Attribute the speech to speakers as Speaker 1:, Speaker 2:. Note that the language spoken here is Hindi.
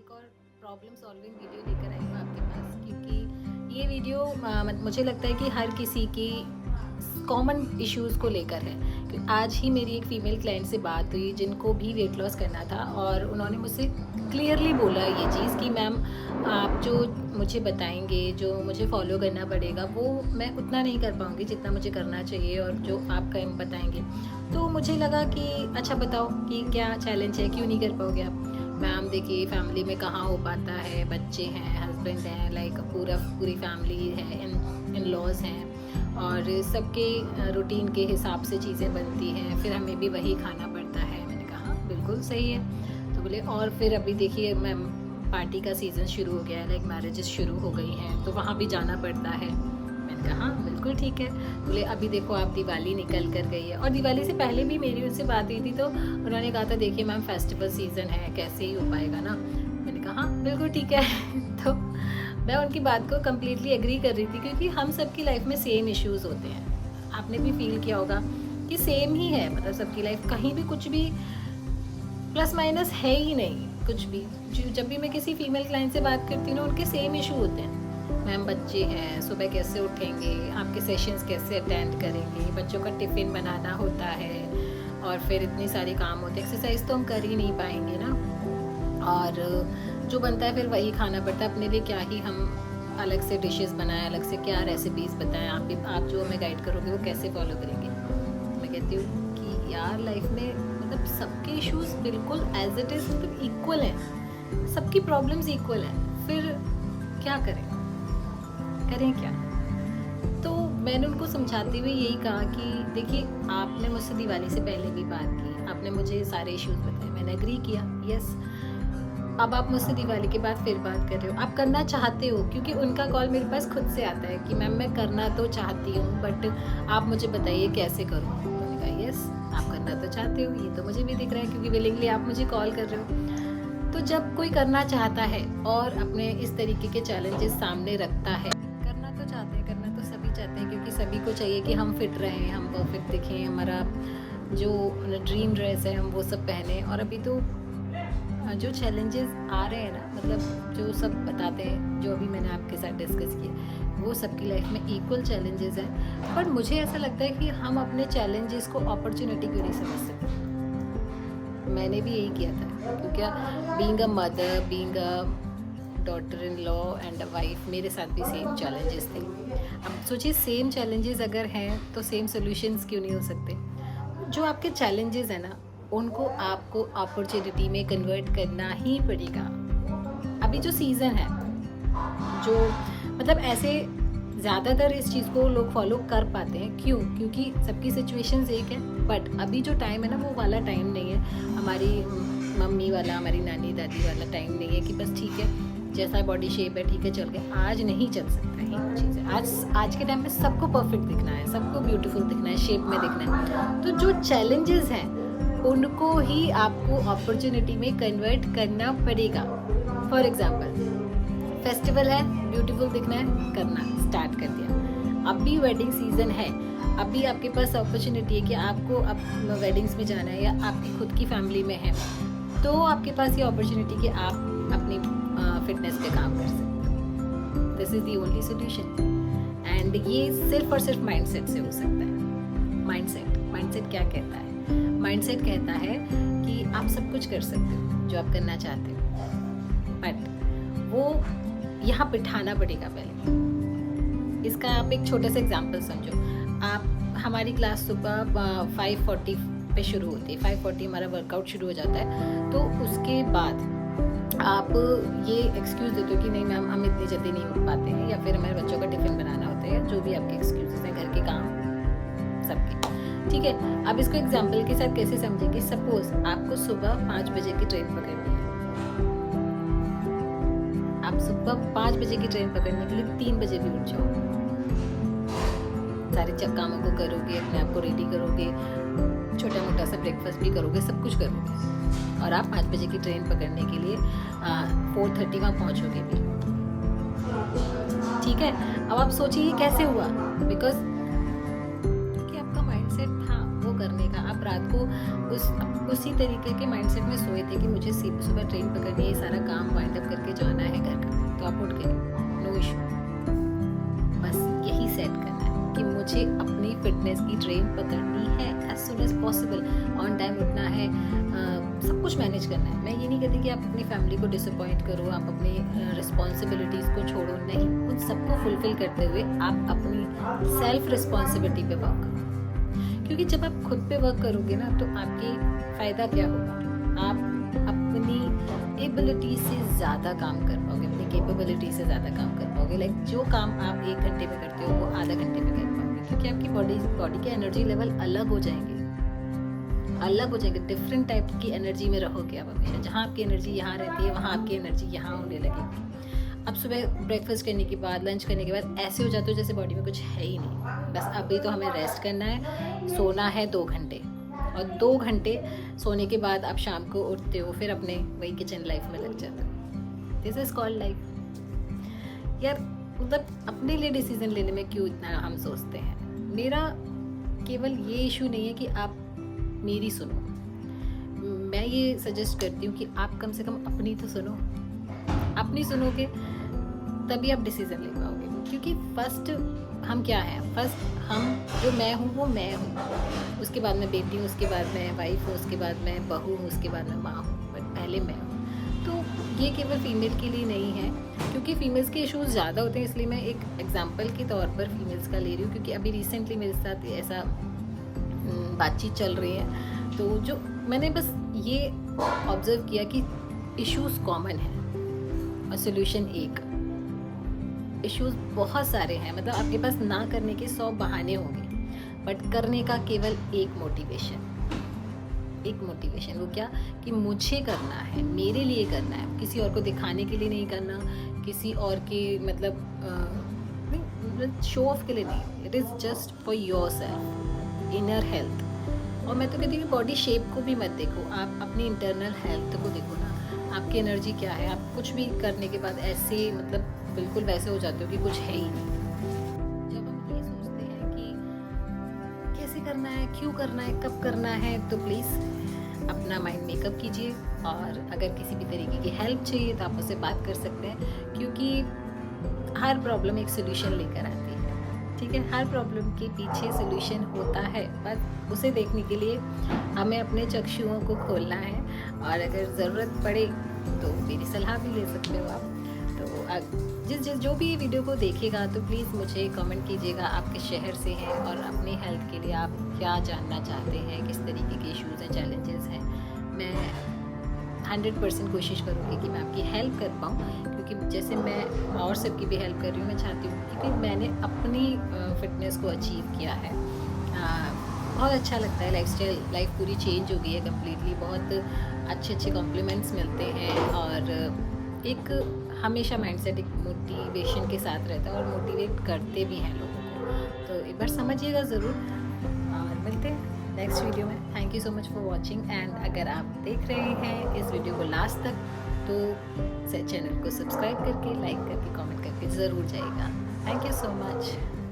Speaker 1: एक और प्रॉब्लम सॉल्विंग वीडियो लेकर आई हूँ आपके पास, क्योंकि ये वीडियो मुझे लगता है कि हर किसी की कॉमन इश्यूज़ को लेकर है। आज ही मेरी एक फ़ीमेल क्लाइंट से बात हुई जिनको भी वेट लॉस करना था, और उन्होंने मुझसे क्लियरली बोला ये चीज़ कि मैम, आप जो मुझे बताएंगे, जो मुझे फॉलो करना पड़ेगा, वो मैं उतना नहीं कर पाऊँगी जितना मुझे करना चाहिए, और जो आप कहीं बताएंगे। तो मुझे लगा कि अच्छा बताओ कि क्या चैलेंज है, क्यों नहीं कर पाओगे आप? मैम देखिए, फैमिली में कहाँ हो पाता है, बच्चे हैं, हस्बैंड हैं, लाइक पूरी फैमिली है, इन लॉज हैं, और सबके रूटीन के हिसाब से चीज़ें बनती हैं, फिर हमें भी वही खाना पड़ता है। मैंने कहा हाँ, बिल्कुल सही है। तो बोले और फिर अभी देखिए मैम, पार्टी का सीज़न शुरू हो गया है, लाइक मैरिजेस शुरू हो गई हैं, तो वहाँ भी जाना पड़ता है। मैंने कहा हाँ बिल्कुल ठीक है। बोले अभी देखो, आप दिवाली निकल कर गई है, और दिवाली से पहले भी मेरी उनसे बात हुई थी, तो उन्होंने कहा था देखिए मैम, फेस्टिवल सीज़न है, कैसे ही हो पाएगा ना। मैंने कहा हाँ बिल्कुल ठीक है। तो मैं उनकी बात को कम्प्लीटली एग्री कर रही थी, क्योंकि हम सबकी लाइफ में सेम इश्यूज़ होते हैं। आपने भी फील किया होगा कि सेम ही है, मतलब सबकी लाइफ, कहीं भी कुछ भी प्लस माइनस है ही नहीं कुछ भी। जब भी मैं किसी फीमेल क्लाइंट से बात करती हूँ ना, उनके सेम इशू होते हैं। मैम बच्चे हैं, सुबह कैसे उठेंगे, आपके सेशंस कैसे अटेंड करेंगे, बच्चों का टिफ़िन बनाना होता है, और फिर इतनी सारी काम होते हैं, एक्सरसाइज तो हम कर ही नहीं पाएंगे ना, और जो बनता है फिर वही खाना पड़ता है। अपने लिए क्या ही हम अलग से डिशेस बनाएं, अलग से क्या रेसिपीज़ बताएं, आप जो हमें गाइड करोगे वो कैसे फॉलो करेंगे। मैं कहती हूँ कि यार लाइफ में मतलब सबके इश्यूज़ बिल्कुल एज इट इज़, मतलब इक्वल हैं, सबकी प्रॉब्लम्स इक्वल हैं, फिर क्या करें क्या? तो मैंने उनको समझाते हुए यही कहा कि देखिए, आपने मुझसे दिवाली से पहले भी बात की, आपने मुझे सारे इश्यूज बताए, मैंने एग्री किया, यस। अब आप मुझसे दिवाली के बाद फिर बात कर रहे हो, आप करना चाहते हो, क्योंकि उनका कॉल मेरे पास खुद से आता है कि मैम मैं करना तो चाहती हूँ, बट आप मुझे बताइए कैसे करूँ। मैंने कहा यस, आप करना तो चाहते हो, ये तो मुझे भी दिख रहा है, क्योंकि विलिंगली आप मुझे कॉल कर रहे हो। तो जब कोई करना चाहता है और अपने इस तरीके के चैलेंजेस सामने रखता है, करना तो चाहते हैं, करना तो सभी चाहते हैं, क्योंकि सभी को चाहिए कि हम फिट रहें, हम परफेक्ट दिखें, हमारा जो ड्रीम ड्रेस है हम वो सब पहने। और अभी तो जो चैलेंजेस आ रहे हैं ना, मतलब जो सब बताते हैं, जो अभी मैंने आपके साथ डिस्कस किए, वो सबकी लाइफ में इक्वल चैलेंजेस हैं। पर मुझे ऐसा लगता है कि हम अपने चैलेंजेस को अपॉर्चुनिटी क्यों नहीं समझ सकते। मैंने भी यही किया था, क्योंकि being a mother, being a daughter in law and a wife, मेरे साथ भी सेम चैलेंजेस थे। अब सोचिए, सेम चैलेंजेस अगर हैं तो सेम सोल्यूशंस क्यों नहीं हो सकते। जो आपके चैलेंजेस हैं ना, उनको आपको अपॉर्चुनिटी में कन्वर्ट करना ही पड़ेगा। अभी जो सीज़न है, जो मतलब ऐसे ज़्यादातर इस चीज़ को लोग फॉलो कर पाते हैं, क्यों? क्योंकि सबकी सिचुएशंस एक है, बट अभी जो टाइम है ना, वो वाला टाइम नहीं है हमारी मम्मी वाला, हमारी नानी दादी वाला टाइम नहीं है कि बस ठीक है, जैसा बॉडी शेप है ठीक है चल गए। आज नहीं चल सकता है चीज़ें। आज के टाइम में सबको परफेक्ट दिखना है, सबको ब्यूटीफुल दिखना है, शेप में दिखना है। तो जो चैलेंजेस हैं उनको ही आपको अपॉर्चुनिटी में कन्वर्ट करना पड़ेगा। फॉर एग्जाम्पल, फेस्टिवल है, ब्यूटीफुल दिखना है, करना स्टार्ट कर दिया। अब भी वेडिंग सीजन है, अभी आपके पास अपॉर्चुनिटी है कि आपको अब वेडिंग्स में जाना है, या आपकी खुद की फैमिली में है, तो आपके पास ये अपॉर्चुनिटी कि आप अपनी फिटनेस पे काम कर सकते हो। This is the only solution, and ये सिर्फ और सिर्फ माइंडसेट से हो सकता है। माइंडसेट क्या कहता है? माइंडसेट कहता है कि आप सब कुछ कर सकते हो जो आप करना चाहते हो, बट वो यहाँ बिठाना पड़ेगा पहले। इसका आप एक छोटा सा एग्जांपल समझो। आप, हमारी क्लास सुबह 5:40 पे शुरू होती है, 5:40 हमारा वर्कआउट शुरू हो जाता है। तो उसके बाद आप ये एक्सक्यूज़ देते हो कि नहीं मैम, हम इतनी जल्दी नहीं उठ पाते हैं, या फिर हमारे बच्चों का टिफ़िन बनाना होता है, जो भी आपके एक्सक्यूज़ेस हैं, घर के काम सबके, ठीक है। अब इसको एग्जाम्पल के साथ कैसे समझेंगे? सपोज आपको सुबह 5 बजे की ट्रेन पकड़नी है, आप सुबह 5 बजे की ट्रेन पकड़ने के लिए 3 बजे भी उठ जाओ, सारे कामों को करोगे, अपने आप को रेडी करोगे, छोटा मोटा सा ब्रेकफास्ट भी करोगे, सब कुछ करोगे, और आप 5 बजे की ट्रेन पकड़ने के लिए 4:30 वहाँ पहुँचोगे भी, ठीक है। अब आप सोचिए कैसे हुआ? बिकॉज क्योंकि आपका माइंडसेट था वो करने का। आप रात को उसी तरीके के माइंडसेट में सोए थे कि मुझे सुबह ट्रेन पकड़नी है, ये सारा काम वाइंड अप करके जाना है घर का, तो आप उठ गए, नो इशू। बस यही सेट करना है कि मुझे अपनी फिटनेस की ट्रेन पकड़नी है as soon as possible, on time उठना है, सब कुछ मैनेज करना है। मैं ये नहीं कहती कि आप अपनी फैमिली को डिसअपॉइंट करो, आप अपनी रिस्पॉन्सिबिलिटीज़ को छोड़ो, नहीं, उन सबको फुलफिल करते हुए आप अपनी सेल्फ रिस्पॉन्सिबिलिटी पे वर्क करो। क्योंकि जब आप खुद पे वर्क करोगे ना, तो आपकी फ़ायदा क्या होगा, आप अपनी एबिलिटी से ज़्यादा काम कर पाओगे, अपनी कैपेबिलिटी से ज़्यादा काम कर पाओगे। लाइक जो काम आप 1 घंटे में करते हो वो आधा घंटे में कर पाओगे, क्योंकि आपकी बॉडी के एनर्जी लेवल अलग हो जाएंगे, डिफरेंट टाइप की एनर्जी में रहोगे आप हमेशा। जहाँ आपकी एनर्जी यहाँ रहती है, वहाँ आपकी एनर्जी यहाँ होने लगेगी। अब सुबह ब्रेकफास्ट करने के बाद, लंच करने के बाद ऐसे हो जाते हो जैसे बॉडी में कुछ है ही नहीं, बस अभी तो हमें रेस्ट करना है, सोना है 2 घंटे, और 2 घंटे सोने के बाद आप शाम को उठते हो, फिर अपने वही किचन लाइफ में लग जाते हो। This is called life. यार मतलब अपने लिए डिसीजन लेने में क्यों इतना हम सोचते हैं। मेरा केवल ये इशू नहीं है कि आप मेरी सुनो, मैं ये सजेस्ट करती हूँ कि आप कम से कम अपनी तो सुनो। अपनी सुनोगे तभी आप डिसीजन ले पाओगे, क्योंकि फर्स्ट हम क्या हैं, फर्स्ट हम जो मैं हूँ वो मैं हूँ, उसके बाद मैं बेटी हूँ, उसके बाद मैं वाइफ हूँ, उसके बाद मैं बहू हूँ, उसके बाद मैं माँ हूँ, बट पहले मैं हूँ। तो ये केवल फीमेल के लिए नहीं है, क्योंकि फीमेल्स के इश्यूज़ ज़्यादा होते हैं, इसलिए मैं एक एग्जांपल के तौर पर फीमेल्स का ले रही हूँ, क्योंकि अभी रिसेंटली मेरे साथ ऐसा बातचीत चल रही है। तो जो मैंने बस ये ऑब्ज़र्व किया कि इश्यूज़ कॉमन हैं और सोल्यूशन एक। इश्यूज़ बहुत सारे हैं, मतलब आपके पास ना करने के 100 बहाने होंगे, बट करने का केवल एक मोटिवेशन, वो क्या, कि मुझे करना है, मेरे लिए करना है, किसी और को दिखाने के लिए नहीं करना, किसी और के मतलब शो ऑफ के लिए नहीं। It is just for your self, inner health. और मैं तो कहती हूँ कि बॉडी शेप को भी मत देखो, आप अपनी इंटरनल हेल्थ को देखो ना, आपकी एनर्जी क्या है। आप कुछ भी करने के बाद ऐसे मतलब बिल्कुल वैसे हो जाते हो कि कुछ है ही नहीं। जब हम ये सोचते हैं कि कैसे करना है, क्यों करना है, कब करना है, तो प्लीज़ अपना माइंड मेकअप कीजिए। और अगर किसी भी तरीके की हेल्प चाहिए तो आप मुझसे बात कर सकते हैं, क्योंकि हर प्रॉब्लम एक सोल्यूशन लेकर आती है, ठीक है। हर प्रॉब्लम के पीछे सोल्यूशन होता है, बस उसे देखने के लिए हमें अपने चक्षुओं को खोलना है। और अगर ज़रूरत पड़े तो मेरी सलाह भी ले सकते हो आप। तो जो भी ये वीडियो को देखेगा तो प्लीज़ मुझे कमेंट कीजिएगा आप किस शहर से हैं और अपनी हेल्थ के लिए आप क्या जानना चाहते हैं, किस तरीके के इश्यूज़ हैं, चैलेंजेस हैं। मैं 100% कोशिश करूँगी कि मैं आपकी हेल्प कर पाऊँ, क्योंकि जैसे मैं और सबकी भी हेल्प कर रही हूँ, मैं चाहती हूँ, क्योंकि मैंने अपनी फिटनेस को अचीव किया है। बहुत अच्छा लगता है, लाइफ पूरी चेंज हो गई है कम्प्लीटली। बहुत अच्छे कॉम्प्लीमेंट्स मिलते हैं, और एक हमेशा माइंडसेट एक मोटिवेशन के साथ रहता है, और मोटिवेट करते भी हैं लोगों को। तो एक बार समझिएगा ज़रूर, और मिलते हैं नेक्स्ट वीडियो में। Thank you so much for watching. And अगर आप देख रहे हैं इस वीडियो को लास्ट तक, तो चैनल को सब्सक्राइब करके, लाइक करके, कमेंट करके ज़रूर जाइएगा। Thank you so much.